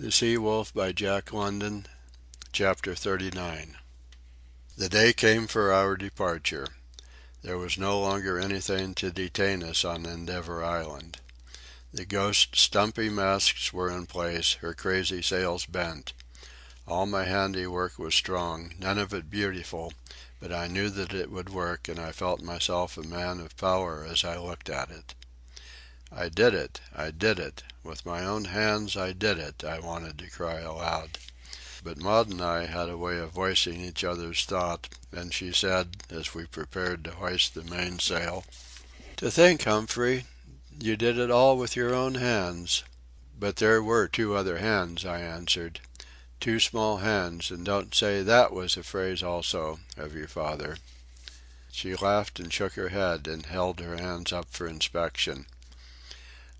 The Sea Wolf by Jack London, Chapter 39. The day came for our departure. There was no longer anything to detain us on Endeavour Island. The Ghost's stumpy masts were in place, her crazy sails bent. All my handiwork was strong, none of it beautiful, but I knew that it would work, and I felt myself a man of power as I looked at it. I did it! I did it! With my own hands I did it! I wanted to cry aloud. But Maud and I had a way of voicing each other's thought, and she said, as we prepared to hoist the mainsail, "To think, Humphrey, you did it all with your own hands." "But there were two other hands," I answered. "Two small hands, and don't say that was a phrase also of your father." She laughed and shook her head and held her hands up for inspection.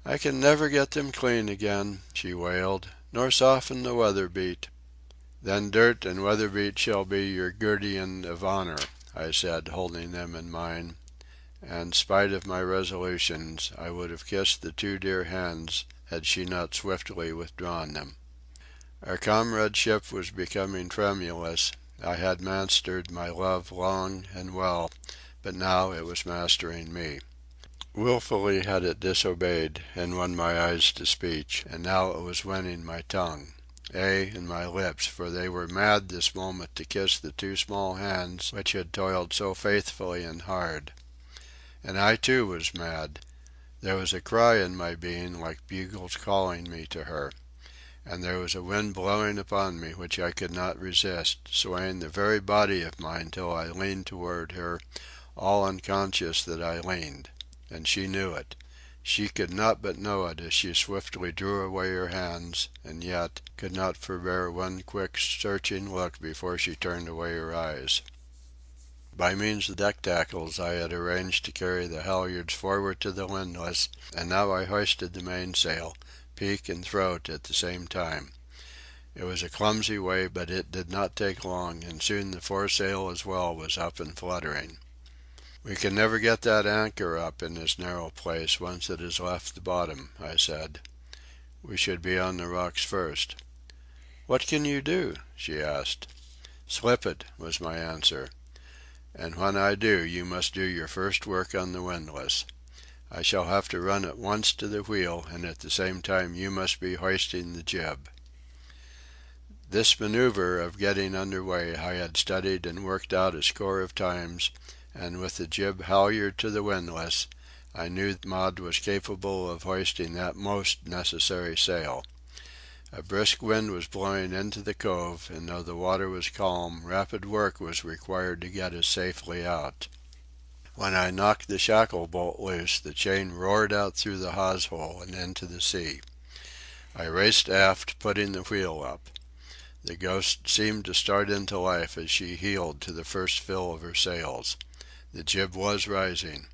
"I can never get them clean again," she wailed, "nor soften the weather beat." "Then dirt and weather beat shall be your guerdon of honour," I said, holding them in mine; and, spite of my resolutions, I would have kissed the two dear hands had she not swiftly withdrawn them. Our comradeship was becoming tremulous. I had mastered my love long and well, but now it was mastering me. Wilfully had it disobeyed and won my eyes to speech, and now it was winning my tongue. Ay, and my lips, for they were mad this moment to kiss the two small hands which had toiled so faithfully and hard. And I too was mad. There was a cry in my being like bugles calling me to her. And there was a wind blowing upon me which I could not resist, swaying the very body of mine till I leaned toward her, all unconscious that I leaned. And she knew it. She could not but know it as she swiftly drew away her hands, and yet could not forbear one quick, searching look before she turned away her eyes. By means of deck tackles I had arranged to carry the halyards forward to the windlass, and now I hoisted the mainsail, peak and throat at the same time. It was a clumsy way, but it did not take long, and soon the foresail as well was up and fluttering. "We can never get that anchor up in this narrow place once it has left the bottom," I said. "We should be on the rocks first." "What can you do?" she asked. "Slip it," was my answer. "And when I do, you must do your first work on the windlass. I shall have to run at once to the wheel, and at the same time you must be hoisting the jib." This maneuver of getting under way I had studied and worked out a score of times, and with the jib halyard to the windlass, I knew Maud was capable of hoisting that most necessary sail. A brisk wind was blowing into the cove, and though the water was calm, rapid work was required to get us safely out. When I knocked the shackle bolt loose, the chain roared out through the hawse hole and into the sea. I raced aft, putting the wheel up. The Ghost seemed to start into life as she heeled to the first fill of her sails. The jib was rising.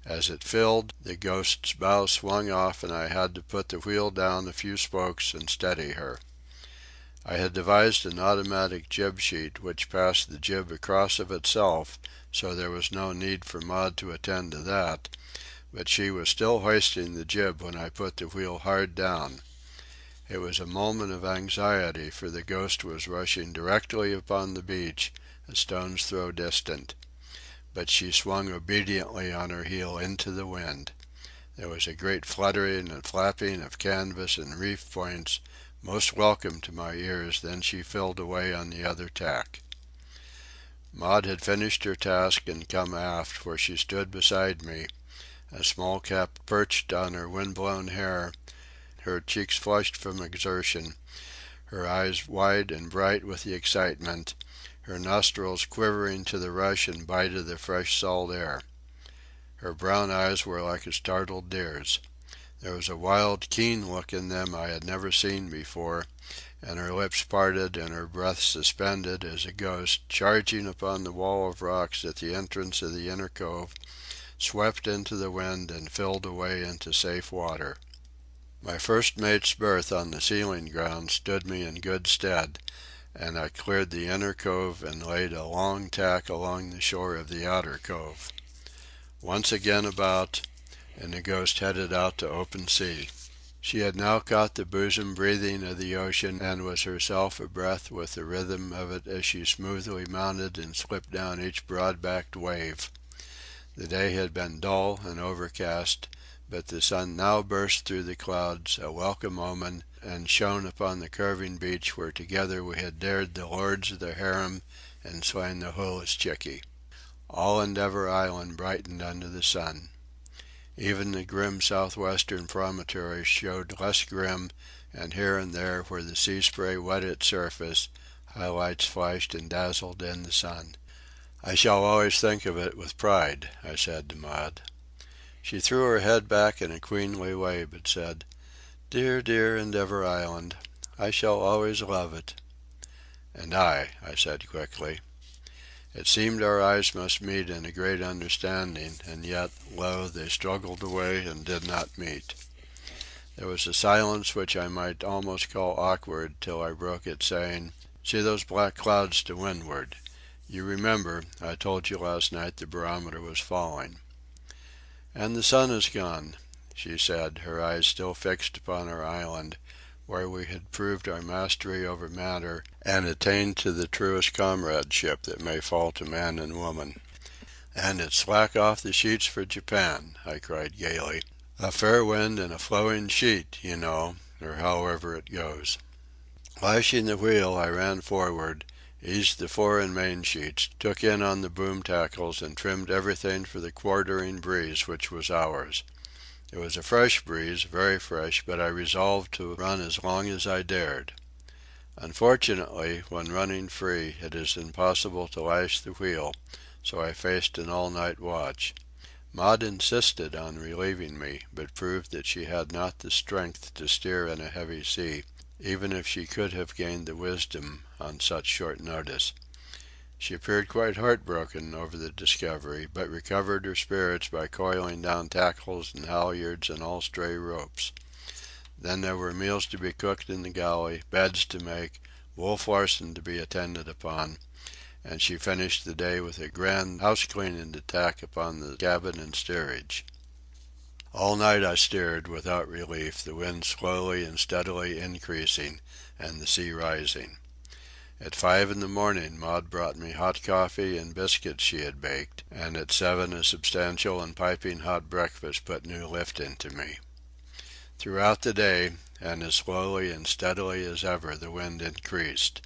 As it filled, the Ghost's bow swung off, and I had to put the wheel down a few spokes and steady her. I had devised an automatic jib sheet which passed the jib across of itself, so there was no need for Maud to attend to that, but she was still hoisting the jib when I put the wheel hard down. It was a moment of anxiety, for the Ghost was rushing directly upon the beach, a stone's throw distant. But she swung obediently on her heel into the wind. There was a great fluttering and flapping of canvas and reef points, most welcome to my ears, then she filled away on the other tack. Maud had finished her task and come aft, where she stood beside me, a small cap perched on her wind-blown hair, her cheeks flushed from exertion, her eyes wide and bright with the excitement, her nostrils quivering to the rush and bite of the fresh salt air. Her brown eyes were like a startled deer's. There was a wild, keen look in them I had never seen before, and her lips parted and her breath suspended as a Ghost, charging upon the wall of rocks at the entrance of the inner cove, swept into the wind and filled away into safe water. My first mate's berth on the sealing ground stood me in good stead, and I cleared the inner cove and laid a long tack along the shore of the outer cove. Once again about, and the Ghost headed out to open sea. She had now caught the bosom breathing of the ocean and was herself abreath with the rhythm of it as she smoothly mounted and slipped down each broad-backed wave. The day had been dull and overcast, but the sun now burst through the clouds, a welcome omen, and shone upon the curving beach where together we had dared the lords of the harem and slain the Hulischickie. All Endeavour Island brightened under the sun. Even the grim southwestern promontory showed less grim, and here and there, where the sea spray wet its surface, high lights flashed and dazzled in the sun. "I shall always think of it with pride," I said to Maud. She threw her head back in a queenly way, but said, "Dear, dear Endeavour Island, I shall always love it." "And I," said quickly. It seemed our eyes must meet in a great understanding, and yet, lo, they struggled away and did not meet. There was a silence which I might almost call awkward, till I broke it, saying, "See those black clouds to windward. You remember, I told you last night the barometer was falling." "And the sun is gone," she said, her eyes still fixed upon our island, where we had proved our mastery over matter and attained to the truest comradeship that may fall to man and woman. "And it's slack off the sheets for Japan," I cried gaily. "A fair wind and a flowing sheet, you know, or however it goes." Lashing the wheel, I ran forward, eased the fore and main sheets, took in on the boom tackles, and trimmed everything for the quartering breeze which was ours. It was a fresh breeze, very fresh, but I resolved to run as long as I dared. Unfortunately, when running free, it is impossible to lash the wheel, so I faced an all-night watch. Maud insisted on relieving me, but proved that she had not the strength to steer in a heavy sea, even if she could have gained the wisdom on such short notice. She appeared quite heartbroken over the discovery, but recovered her spirits by coiling down tackles and halyards and all stray ropes. Then there were meals to be cooked in the galley, beds to make, Wolf Larsen to be attended upon, and she finished the day with a grand house-cleaning to tack upon the cabin and steerage. All night I steered, without relief, the wind slowly and steadily increasing, and the sea rising. At 5 in the morning Maud brought me hot coffee and biscuits she had baked, and at 7 a substantial and piping hot breakfast put new lift into me. Throughout the day, and as slowly and steadily as ever, the wind increased.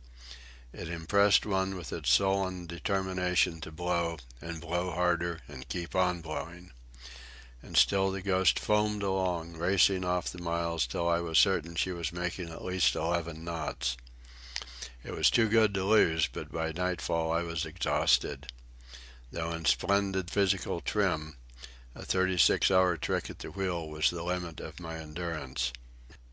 It impressed one with its sullen determination to blow, and blow harder, and keep on blowing. And still the Ghost foamed along, racing off the miles till I was certain she was making at least 11 knots. It was too good to lose, but by nightfall I was exhausted. Though in splendid physical trim, a 36-hour trick at the wheel was the limit of my endurance.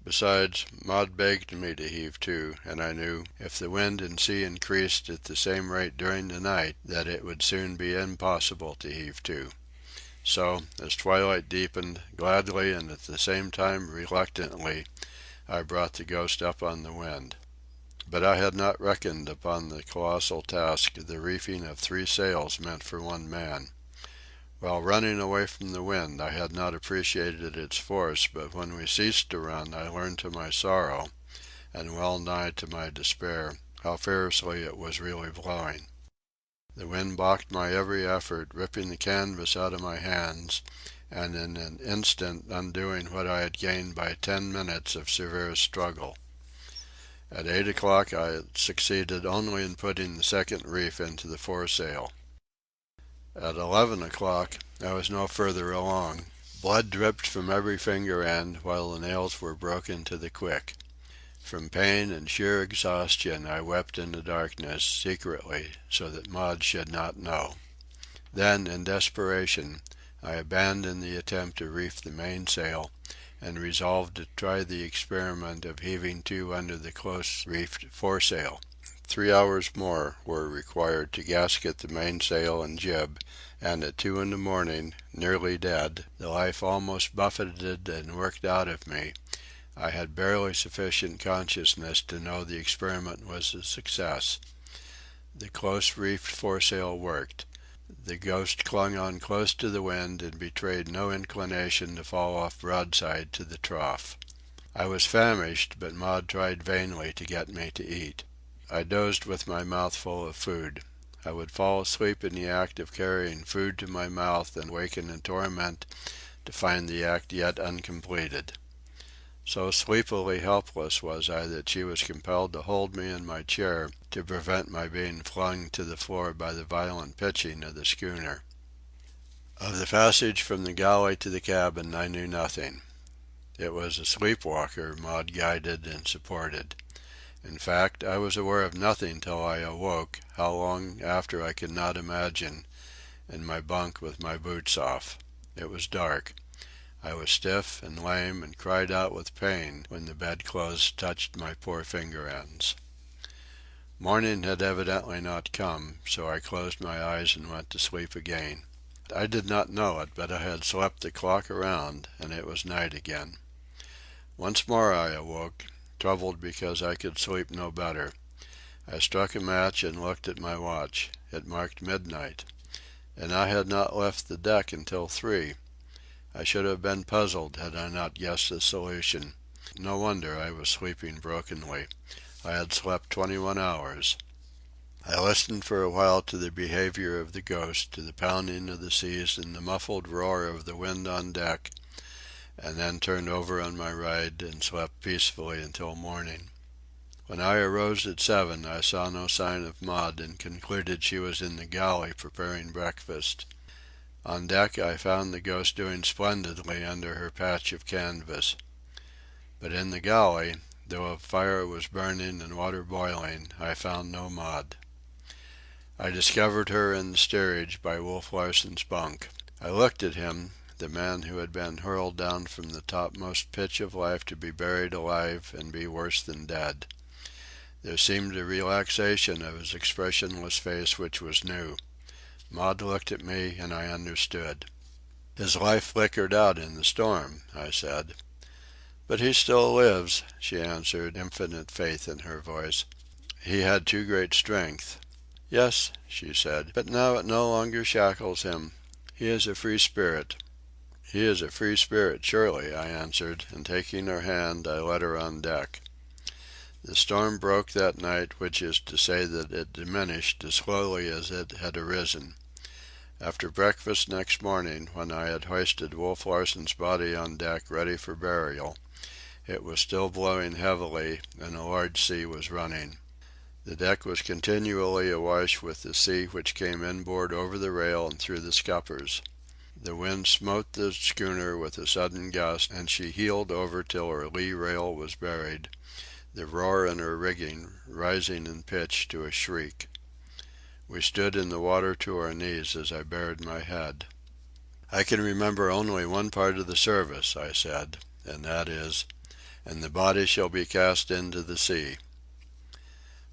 Besides, Maud begged me to heave to, and I knew, if the wind and sea increased at the same rate during the night, that it would soon be impossible to heave to. So, as twilight deepened, gladly and at the same time reluctantly, I brought the Ghost up on the wind. But I had not reckoned upon the colossal task the reefing of 3 sails meant for one man. While running away from the wind I had not appreciated its force, but when we ceased to run I learned to my sorrow, and well nigh to my despair, how fiercely it was really blowing. The wind balked my every effort, ripping the canvas out of my hands, and in an instant undoing what I had gained by 10 minutes of severe struggle. At 8 o'clock I had succeeded only in putting the second reef into the foresail. At 11 o'clock I was no further along. Blood dripped from every finger end, while the nails were broken to the quick. From pain and sheer exhaustion I wept in the darkness, secretly, so that Maud should not know. Then, in desperation, I abandoned the attempt to reef the mainsail, and resolved to try the experiment of heaving to under the close-reefed foresail. 3 hours more were required to gasket the mainsail and jib, and at 2 in the morning, nearly dead, the life almost buffeted and worked out of me, I had barely sufficient consciousness to know the experiment was a success. The close-reefed foresail worked. The Ghost clung on close to the wind and betrayed no inclination to fall off broadside to the trough. I was famished, but Maud tried vainly to get me to eat. I dozed with my mouth full of food. I would fall asleep in the act of carrying food to my mouth and waken in torment to find the act yet uncompleted. So sleepily helpless was I that she was compelled to hold me in my chair to prevent my being flung to the floor by the violent pitching of the schooner. Of the passage from the galley to the cabin I knew nothing. It was a sleepwalker Maud guided and supported. In fact, I was aware of nothing till I awoke, how long after I could not imagine, in my bunk with my boots off. It was dark. I was stiff and lame and cried out with pain when the bedclothes touched my poor finger ends. Morning had evidently not come, so I closed my eyes and went to sleep again. I did not know it, but I had slept the clock around, and it was night again. Once more I awoke, troubled because I could sleep no better. I struck a match and looked at my watch. It marked midnight, and I had not left the deck until 3. I should have been puzzled had I not guessed the solution. No wonder I was sleeping brokenly. I had slept 21 hours. I listened for a while to the behavior of the Ghost, to the pounding of the seas and the muffled roar of the wind on deck, and then turned over on my right and slept peacefully until morning. When I arose at 7, I saw no sign of Maud and concluded she was in the galley preparing breakfast. On deck I found the Ghost doing splendidly under her patch of canvas. But in the galley, though a fire was burning and water boiling, I found no Maud. I discovered her in the steerage by Wolf Larsen's bunk. I looked at him, the man who had been hurled down from the topmost pitch of life to be buried alive and be worse than dead. There seemed a relaxation of his expressionless face which was new. Maud looked at me, and I understood. "His life flickered out in the storm," I said. "But he still lives," she answered, infinite faith in her voice. "He had too great strength." "Yes," she said, "but now it no longer shackles him. He is a free spirit." "He is a free spirit, surely," I answered, and taking her hand I led her on deck. The storm broke that night, which is to say that it diminished as slowly as it had arisen. After breakfast next morning, when I had hoisted Wolf Larsen's body on deck ready for burial, it was still blowing heavily and a large sea was running. The deck was continually awash with the sea which came inboard over the rail and through the scuppers. The wind smote the schooner with a sudden gust, and she heeled over till her lee rail was buried, the roar in her rigging rising in pitch to a shriek. We stood in the water to our knees as I bared my head. "I can remember only one part of the service," I said, "and that is, 'And the body shall be cast into the sea.'"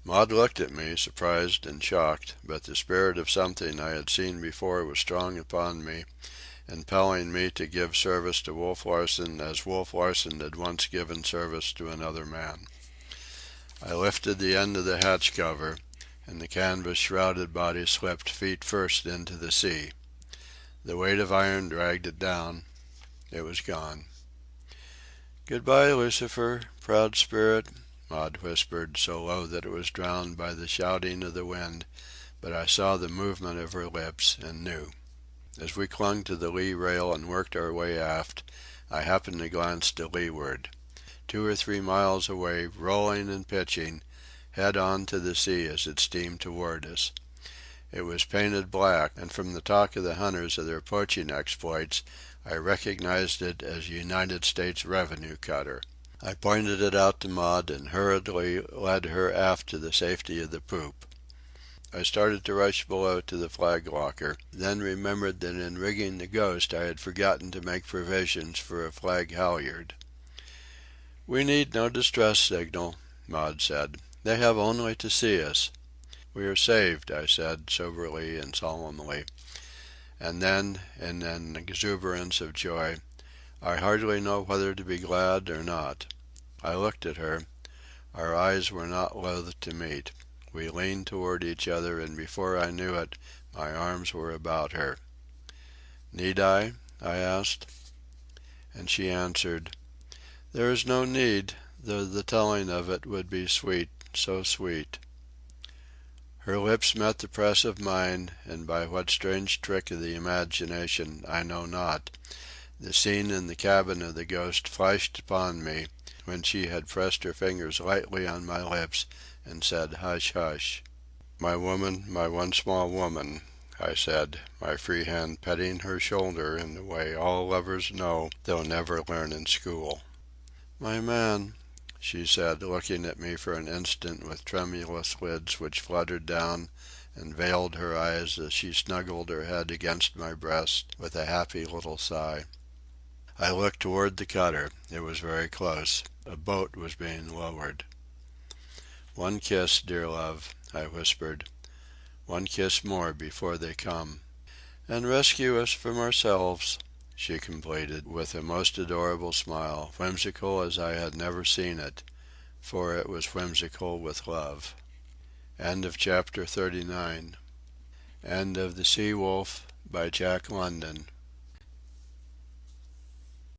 Maud looked at me, surprised and shocked, but the spirit of something I had seen before was strong upon me, impelling me to give service to Wolf Larsen as Wolf Larsen had once given service to another man. I lifted the end of the hatch cover, and the canvas-shrouded body slipped feet first into the sea. The weight of iron dragged it down. It was gone. "Good-bye, Lucifer, proud spirit," Maud whispered, so low that it was drowned by the shouting of the wind, but I saw the movement of her lips and knew. As we clung to the lee rail and worked our way aft, I happened to glance to leeward. 2 or 3 miles away, rolling and pitching, head on to the sea as it steamed toward us. It was painted black, and from the talk of the hunters of their poaching exploits, I recognized it as a United States Revenue cutter. I pointed it out to Maud and hurriedly led her aft to the safety of the poop. I started to rush below to the flag locker, then remembered that in rigging the Ghost I had forgotten to make provisions for a flag halyard. "We need no distress signal," Maud said. "They have only to see us." "We are saved," I said, soberly and solemnly. And then, in an exuberance of joy, I hardly know whether to be glad or not. I looked at her. Our eyes were not loath to meet. We leaned toward each other, and before I knew it, my arms were about her. "Need I?" I asked. And she answered, There is no need, though the telling of it would be sweet, so sweet. Her lips met the press of mine, and by what strange trick of the imagination I know not, the scene in the cabin of the Ghost flashed upon me when she had pressed her fingers lightly on my lips and said, "Hush, hush." "My woman, my one small woman," I said, my free hand petting her shoulder in the way all lovers know though never learn in school. "My man," she said, looking at me for an instant with tremulous lids which fluttered down and veiled her eyes as she snuggled her head against my breast with a happy little sigh. I looked toward the cutter. It was very close. A boat was being lowered. "One kiss, dear love," I whispered. "One kiss more before they come." "And rescue us from ourselves," she completed, with a most adorable smile, whimsical as I had never seen it, for it was whimsical with love. End of chapter 39. End of The Sea Wolf by Jack London.